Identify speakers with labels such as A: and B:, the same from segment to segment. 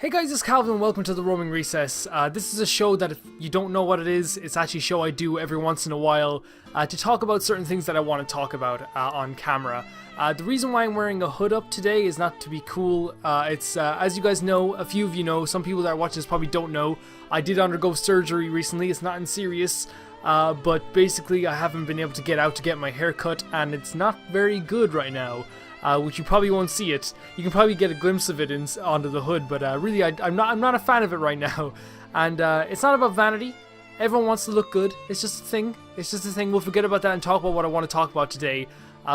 A: Hey guys, it's Calvin and welcome to the Roaming Recess. This is a show that if you don't know what it is, it's actually a show I do every once in a while to talk about certain things that I want to talk about on camera. The reason why I'm wearing a hood up today is not to be cool. It's as you guys know, a few of you know, some people that are watching this probably don't know, I did undergo surgery recently. It's nothing serious, but basically I haven't been able to get out to get my hair cut and it's not very good right now. Which you probably won't see it. You can probably get a glimpse of it onto the hood, but really I'm not a fan of it right now. And it's not about vanity. Everyone wants to look good. It's just a thing. It's just a thing. We'll forget about that and talk about what I want to talk about today,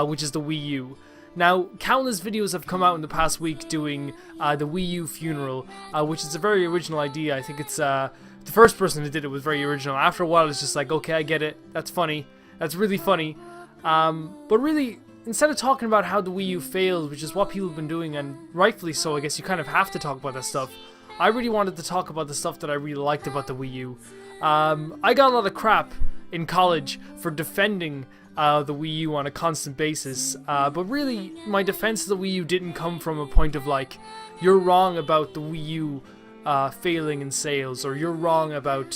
A: which is the Wii U. Now, countless videos have come out in the past week doing the Wii U funeral, which is a very original idea. I think it's the first person who did it was very original. After a while, it's just like, okay, I get it. That's funny. That's really funny. But really, instead of talking about how the Wii U failed, which is what people have been doing, and rightfully so, I guess you kind of have to talk about that stuff, I really wanted to talk about the stuff that I really liked about the Wii U. I got a lot of crap in college for defending the Wii U on a constant basis, but really, my defense of the Wii U didn't come from a point of like, you're wrong about the Wii U failing in sales, or you're wrong about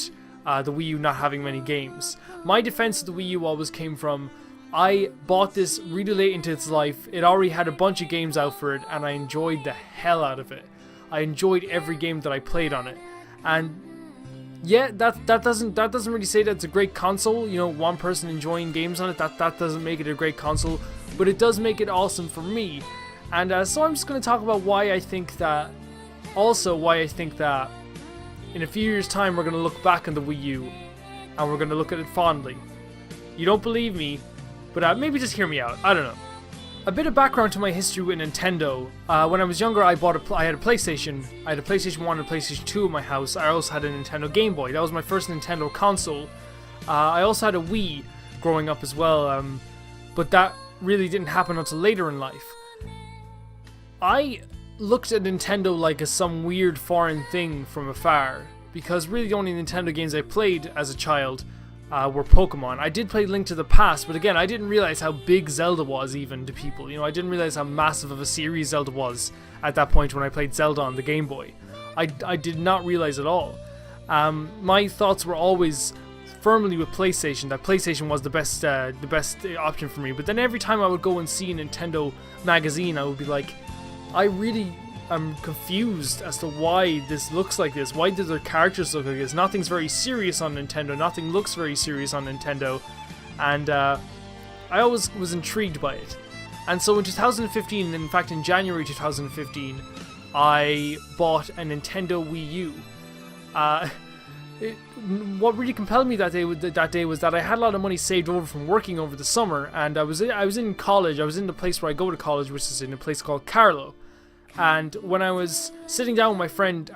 A: the Wii U not having many games. My defense of the Wii U always came from, I bought this really late into its life. It already had a bunch of games out for it, and I enjoyed the hell out of it. I enjoyed every game that I played on it, and yeah, that doesn't really say that it's a great console. You know, one person enjoying games on it, that doesn't make it a great console, but it does make it awesome for me. And so I'm just going to talk about why I think that in a few years' time we're going to look back on the Wii U, and we're going to look at it fondly. You don't believe me? But maybe just hear me out. I don't know. A bit of background to my history with Nintendo. When I was younger, I had a PlayStation. I had a PlayStation 1 and a PlayStation 2 in my house. I also had a Nintendo Game Boy. That was my first Nintendo console. I also had a Wii growing up as well, but that really didn't happen until later in life. I looked at Nintendo like some weird foreign thing from afar, because really the only Nintendo games I played as a child were Pokemon. I did play Link to the Past, but again, I didn't realize how big Zelda was even to people. You know, I didn't realize how massive of a series Zelda was at that point when I played Zelda on the Game Boy. I did not realize at all. My thoughts were always firmly with PlayStation, that PlayStation was the best option for me. But then every time I would go and see a Nintendo magazine, I would be like, I'm confused as to why this looks like this. Why do their characters look like this? Nothing's very serious on Nintendo. Nothing looks very serious on Nintendo. And I always was intrigued by it. And so in 2015, in fact in January 2015, I bought a Nintendo Wii U. What really compelled me that day was that I had a lot of money saved over from working over the summer. And I was in college. I was in the place where I go to college, which is in a place called Carlow. And when I was sitting down with my friend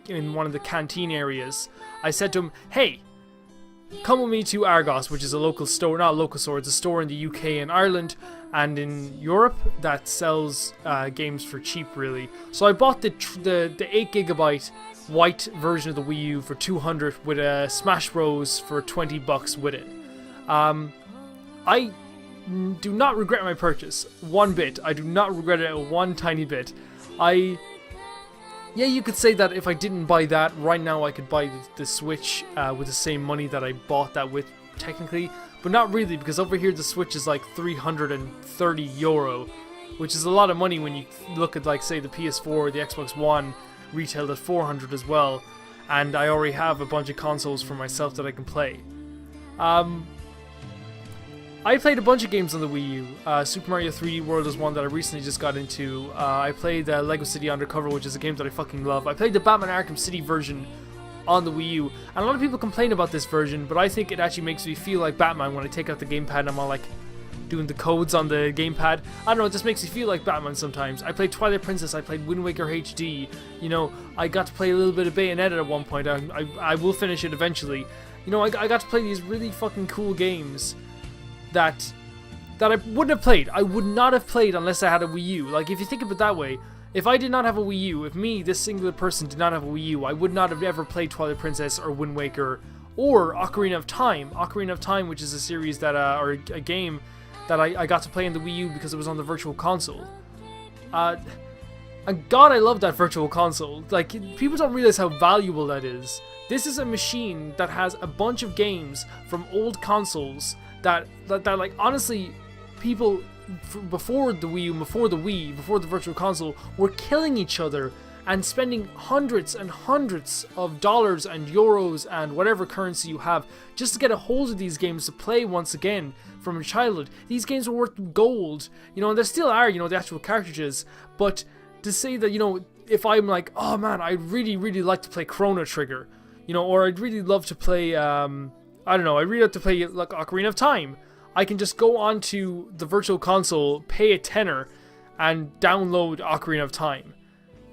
A: in one of the canteen areas, I said to him, hey, come with me to Argos, which is a local store, not a local store, it's a store in the UK and Ireland and in Europe that sells games for cheap, really. So I bought the 8GB white version of the Wii U for $200 with a Smash Bros for $20 with it. I do not regret my purchase one bit. I do not regret it one tiny bit. Yeah, you could say that if I didn't buy that, right now I could buy the Switch with the same money that I bought that with, technically. But not really, because over here the Switch is like €330, which is a lot of money when you look at, like, say, the PS4 or the Xbox One retailed at $400 as well. And I already have a bunch of consoles for myself that I can play. I played a bunch of games on the Wii U. Super Mario 3D World is one that I recently just got into. I played Lego City Undercover, which is a game that I fucking love. I played the Batman Arkham City version on the Wii U. And a lot of people complain about this version, but I think it actually makes me feel like Batman when I take out the gamepad and I'm all like doing the codes on the gamepad. I don't know, it just makes me feel like Batman sometimes. I played Twilight Princess, I played Wind Waker HD. You know, I got to play a little bit of Bayonetta at one point. I will finish it eventually. You know, I got to play these really fucking cool games that I wouldn't have played. I would not have played unless I had a Wii U. Like, if you think of it that way, if I did not have a Wii U, if me, this singular person, did not have a Wii U, I would not have ever played Twilight Princess or Wind Waker or Ocarina of Time. Ocarina of Time, which is a series that, or a game that I got to play in the Wii U because it was on the Virtual Console. And God, I love that virtual console. Like, people don't realize how valuable that is. This is a machine that has a bunch of games from old consoles that like, honestly, people before the Wii U, before the Wii, before the virtual console, were killing each other and spending hundreds and hundreds of dollars and euros and whatever currency you have just to get a hold of these games to play once again from your childhood. These games were worth gold, you know, and there still are, you know, the actual cartridges, but to say that, you know, if I'm like, oh man, I'd really, really like to play Chrono Trigger, you know, or I'd really love to play, I don't know, I'd really like to play like Ocarina of Time, I can just go onto the virtual console, pay a tenner, and download Ocarina of Time.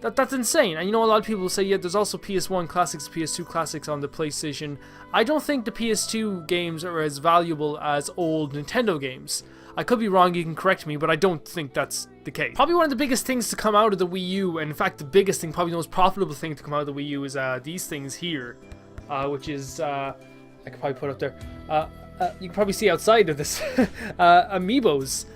A: That's insane. And you know, a lot of people say, yeah, there's also PS1 classics, PS2 classics on the PlayStation. I don't think the PS2 games are as valuable as old Nintendo games. I could be wrong, you can correct me, but I don't think that's the case. Probably one of the biggest things to come out of the Wii U, and in fact the biggest thing, probably the most profitable thing to come out of the Wii U is these things here, which is, I could probably put up there, you can probably see outside of this, Amiibos.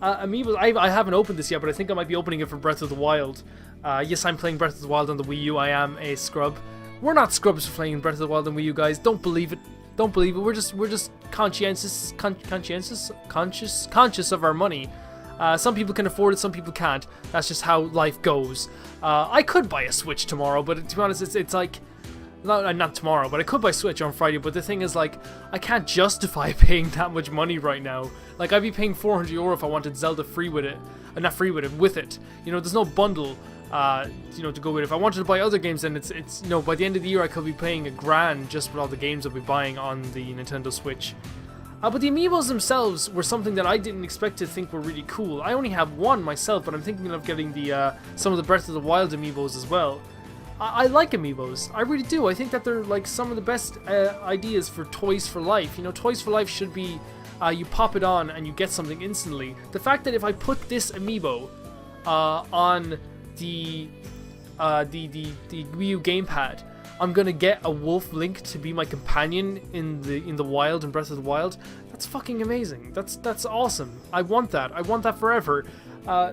A: Amiibos, I haven't opened this yet, but I think I might be opening it for Breath of the Wild. Yes, I'm playing Breath of the Wild on the Wii U. I am a scrub. We're not scrubs for playing Breath of the Wild on Wii U, guys. Don't believe it. Don't believe it. We're just conscious of our money. Some people can afford it, some people can't. That's just how life goes. I could buy a Switch tomorrow, but to be honest, it's like not tomorrow, but I could buy Switch on Friday. But the thing is, like, I can't justify paying that much money right now. Like, I'd be paying €400 if I wanted Zelda free with it, not free with it, with it. You know, there's no bundle. You know, to go with it. If I wanted to buy other games, then it's you know, by the end of the year I could be paying $1,000 just for all the games I'll be buying on the Nintendo Switch. But the Amiibos themselves were something that I didn't expect to think were really cool. I only have one myself, but I'm thinking of getting the some of the Breath of the Wild Amiibos as well. I like Amiibos. I really do. I think that they're like some of the best ideas for Toys for Life. You know, Toys for Life should be you pop it on and you get something instantly. The fact that if I put this Amiibo on the Wii U gamepad, I'm gonna get a wolf Link to be my companion in the wild in Breath of the Wild. That's fucking amazing. That's awesome. I want that. I want that forever.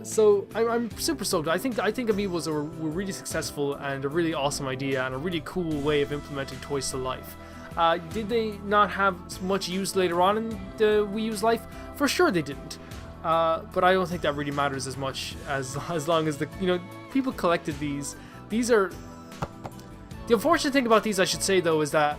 A: So I'm super stoked. I think Amiibos were really successful and a really awesome idea and a really cool way of implementing Toys to Life. Did they not have much use later on in the Wii U's life? For sure they didn't. But I don't think that really matters as much as long as people collected these. These are the unfortunate thing about these, I should say though, is that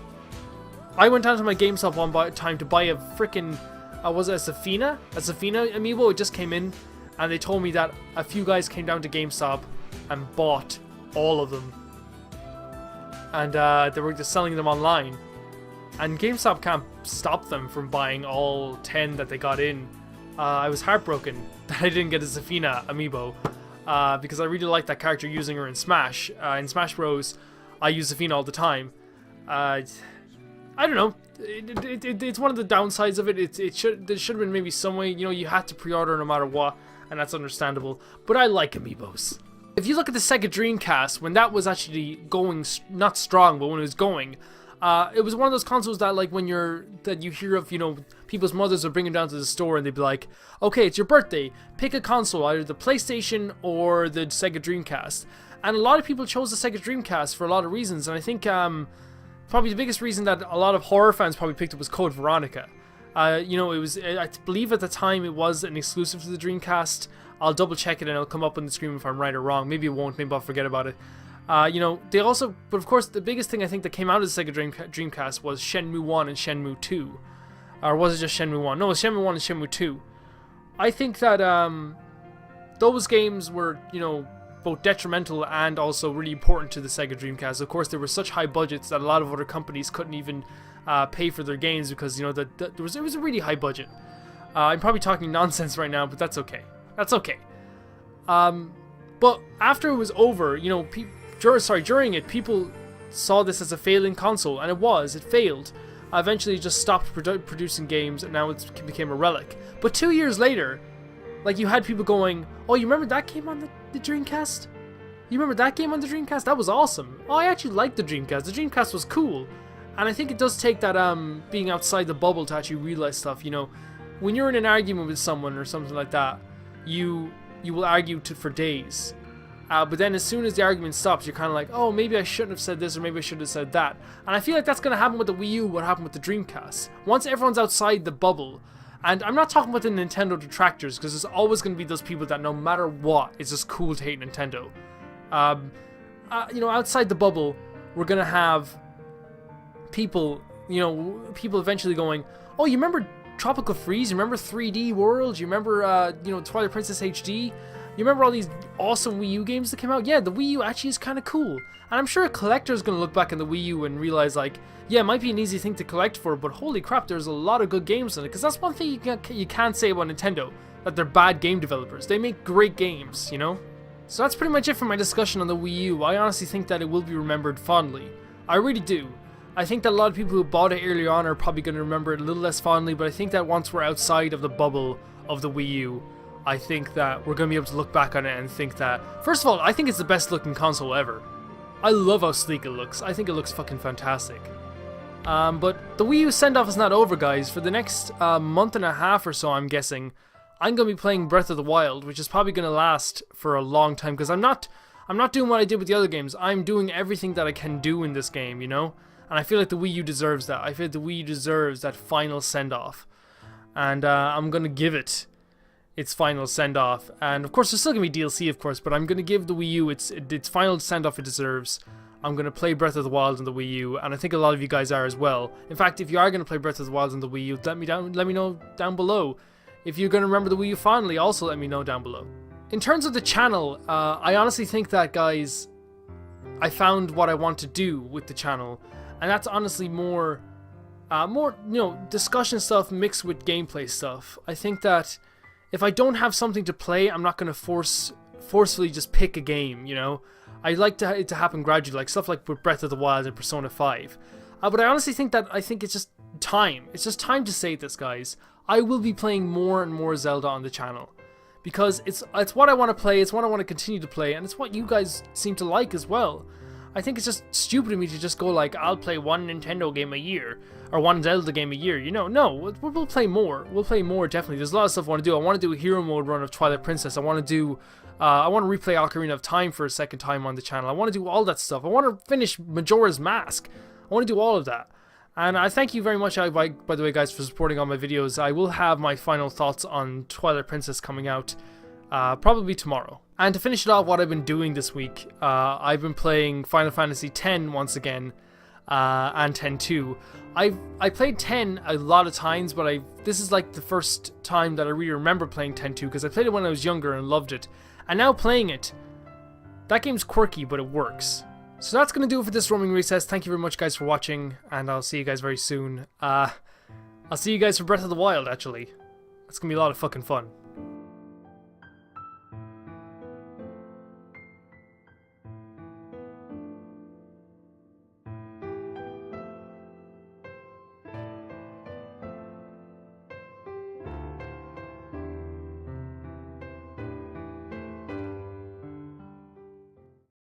A: I went down to my GameStop one time to buy a freaking was it a Safina amiibo. It just came in, and they told me that a few guys came down to GameStop and bought all of them, and they were just selling them online, and GameStop can't stop them from buying all 10 that they got in. I was heartbroken that I didn't get a Safina amiibo because I really like that character, using her in Smash. In Smash Bros, I use Safina all the time. I don't know. It's one of the downsides of it. There should have been maybe some way, you know, you had to pre-order no matter what, and that's understandable. But I like amiibos. If you look at the Sega Dreamcast, when that was actually going, not strong, but when it was going, it was one of those consoles that, like, when you hear of, you know, people's mothers are bringing down to the store and they'd be like, okay, it's your birthday, pick a console, either the PlayStation or the Sega Dreamcast. And a lot of people chose the Sega Dreamcast for a lot of reasons, and I think probably the biggest reason that a lot of horror fans probably picked up was Code Veronica. You know, it was, I believe at the time it was an exclusive to the Dreamcast. I'll double check it and it'll come up on the screen if I'm right or wrong. Maybe it won't, maybe I'll forget about it. You know, they also, but of course the biggest thing I think that came out of the Sega Dreamcast was Shenmue 1 and Shenmue 2. Or was it just Shenmue 1? No, it was Shenmue 1 and Shenmue 2. I think that those games were, you know, both detrimental and also really important to the Sega Dreamcast. Of course, there were such high budgets that a lot of other companies couldn't even pay for their games because, you know, it was a really high budget. I'm probably talking nonsense right now, but that's okay. That's okay. But after it was over, you know, during it, people saw this as a failing console, and it failed. Eventually, it just stopped producing games, and now it became a relic. But 2 years later, like, you had people going, oh, you remember that game on the Dreamcast? You remember that game on the Dreamcast? That was awesome. Oh, I actually liked the Dreamcast. The Dreamcast was cool. And I think it does take that being outside the bubble to actually realize stuff. You know, when you're in an argument with someone or something like that, you will argue for days. but then as soon as the argument stops, you're kind of like, oh, maybe I shouldn't have said this, or maybe I should have said that. And I feel like that's going to happen with the Wii U, what happened with the Dreamcast. Once everyone's outside the bubble, and I'm not talking about the Nintendo detractors, because there's always going to be those people that no matter what, it's just cool to hate Nintendo. You know, outside the bubble, we're going to have people, you know, people eventually going, oh, you remember Tropical Freeze? You remember 3D World? You remember, you know, Twilight Princess HD? You remember all these awesome Wii U games that came out? Yeah, the Wii U actually is kind of cool. And I'm sure a collector's going to look back on the Wii U and realize, like, yeah, it might be an easy thing to collect for, but holy crap, there's a lot of good games in it. Because that's one thing you can't say about Nintendo, that they're bad game developers. They make great games, you know? So that's pretty much it for my discussion on the Wii U. I honestly think that it will be remembered fondly. I really do. I think that a lot of people who bought it earlier on are probably going to remember it a little less fondly, but I think that once we're outside of the bubble of the Wii U, I think that we're going to be able to look back on it and think that, first of all, I think it's the best looking console ever. I love how sleek it looks. I think it looks fucking fantastic. But the Wii U send-off is not over, guys. For the next month and a half or so, I'm guessing, I'm going to be playing Breath of the Wild, which is probably going to last for a long time, because I'm not doing what I did with the other games. I'm doing everything that I can do in this game, you know? And I feel like the Wii U deserves that. I feel like the Wii U deserves that final send-off. And I'm going to give it its final send-off. And of course, there's still going to be DLC, of course, but I'm going to give the Wii U its final send-off it deserves. I'm going to play Breath of the Wild on the Wii U, and I think a lot of you guys are as well. In fact, if you are going to play Breath of the Wild on the Wii U, let me know down below. If you're going to remember the Wii U fondly, also let me know down below. In terms of the channel, I honestly think that, guys, I found what I want to do with the channel. And that's honestly more, you know, discussion stuff mixed with gameplay stuff. I think that if I don't have something to play, I'm not going to forcefully just pick a game, you know. I like it to happen gradually, like stuff like with Breath of the Wild and Persona 5. But I honestly think that it's just time. It's just time to say this, guys. I will be playing more and more Zelda on the channel. Because it's what I want to play, it's what I want to continue to play, and it's what you guys seem to like as well. I think it's just stupid of me to just go like, I'll play one Nintendo game a year, or one Zelda game a year, you know. No, we'll play more. We'll play more, definitely. There's a lot of stuff I want to do. I want to do a hero mode run of Twilight Princess. I want to replay Ocarina of Time for a second time on the channel. I want to do all that stuff. I want to finish Majora's Mask. I want to do all of that. And I thank you very much, by the way, guys, for supporting all my videos. I will have my final thoughts on Twilight Princess coming out probably tomorrow. And to finish it off, what I've been doing this week, I've been playing Final Fantasy X once again, and X-2. I played 10 a lot of times, but this is like the first time that I really remember playing X-2, because I played it when I was younger and loved it. And now playing it, that game's quirky, but it works. So that's going to do it for this roaming recess. Thank you very much, guys, for watching, and I'll see you guys very soon. I'll see you guys for Breath of the Wild, actually. It's going to be a lot of fucking fun.